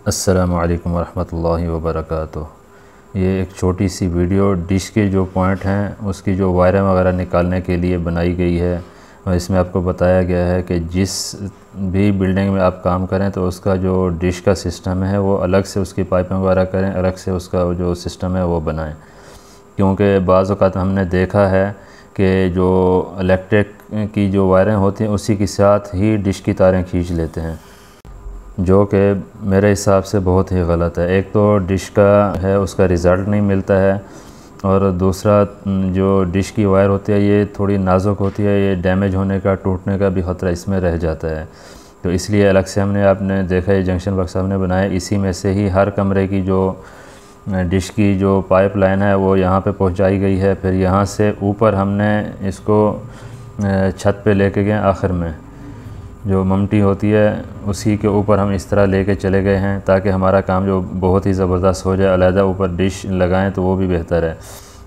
अस्सलामु अलैकुम वरहमतुल्लाहि वबरकातुहू। ये एक छोटी सी वीडियो डिश के जो पॉइंट हैं उसकी जो वायरें वगैरह निकालने के लिए बनाई गई है और इसमें आपको बताया गया है कि जिस भी बिल्डिंग में आप काम करें तो उसका जो डिश का सिस्टम है वो अलग से उसकी पाइपिंग वगैरह करें, अलग से उसका जो सिस्टम है वो बनाएं। क्योंकि बाज़ औक़ात हमने देखा है कि जो इलेक्ट्रिक की जो वायरें होती हैं उसी के साथ ही डिश की तारें खींच लेते हैं, जो कि मेरे हिसाब से बहुत ही गलत है। एक तो डिश का है उसका रिज़ल्ट नहीं मिलता है, और दूसरा जो डिश की वायर होती है ये थोड़ी नाजुक होती है, ये डैमेज होने का, टूटने का भी ख़तरा इसमें रह जाता है। तो इसलिए अलग से आपने देखा है जंक्शन बॉक्स हमने बनाया, इसी में से ही हर कमरे की जो डिश की जो पाइप लाइन है वो यहाँ पे पहुँचाई गई है। फिर यहाँ से ऊपर हमने इसको छत पे लेके गए, आखिर में जो ममटी होती है उसी के ऊपर हम इस तरह लेके चले गए हैं ताकि हमारा काम जो बहुत ही ज़बरदस्त हो जाए। अलहदा ऊपर डिश लगाएं तो वो भी बेहतर है।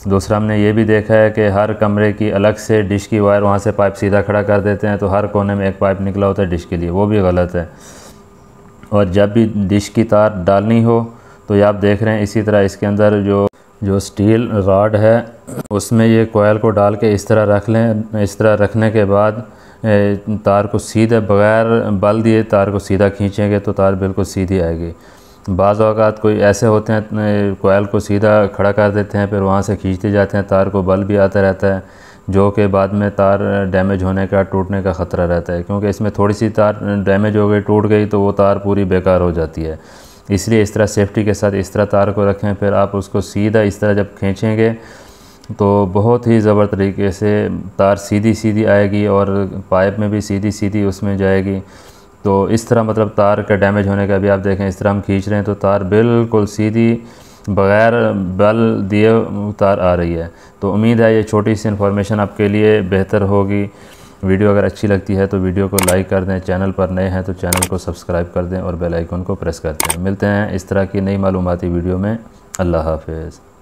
दूसरा हमने ये भी देखा है कि हर कमरे की अलग से डिश की वायर, वहाँ से पाइप सीधा खड़ा कर देते हैं तो हर कोने में एक पाइप निकला होता है डिश के लिए, वो भी गलत है। और जब भी डिश की तार डालनी हो तो ये आप देख रहे हैं इसी तरह इसके अंदर जो स्टील रॉड है उसमें ये कोयल को डाल के इस तरह रख लें। इस तरह रखने के बाद तार को सीधे बग़ैर बल दिए तार को सीधा खींचेंगे तो तार बिल्कुल सीधी आएगी। बाज़ औक़ात कोई ऐसे होते हैं कोयल को सीधा खड़ा कर देते हैं, फिर वहाँ से खींचते जाते हैं, तार को बल भी आता रहता है, जो कि बाद में तार डैमेज होने का, टूटने का ख़तरा रहता है। क्योंकि इसमें थोड़ी सी तार डैमेज हो गई, टूट गई तो वो तार पूरी बेकार हो जाती है। इसलिए इस तरह सेफ्टी के साथ इस तरह तार को रखें। फिर आप उसको सीधा इस तरह जब खींचेंगे तो बहुत ही ज़बर तरीके से तार सीधी सीधी आएगी और पाइप में भी सीधी सीधी उसमें जाएगी। तो इस तरह मतलब तार का डैमेज होने का भी आप देखें, इस तरह हम खींच रहे हैं तो तार बिल्कुल सीधी बग़ैर बल दिए तार आ रही है। तो उम्मीद है ये छोटी सी इन्फॉर्मेशन आपके लिए बेहतर होगी। वीडियो अगर अच्छी लगती है तो वीडियो को लाइक कर दें, चैनल पर नए हैं तो चैनल को सब्सक्राइब कर दें और बेल आइकन को प्रेस कर दें। मिलते हैं इस तरह की नई मालूमाती वीडियो में। अल्लाह हाफ़िज़।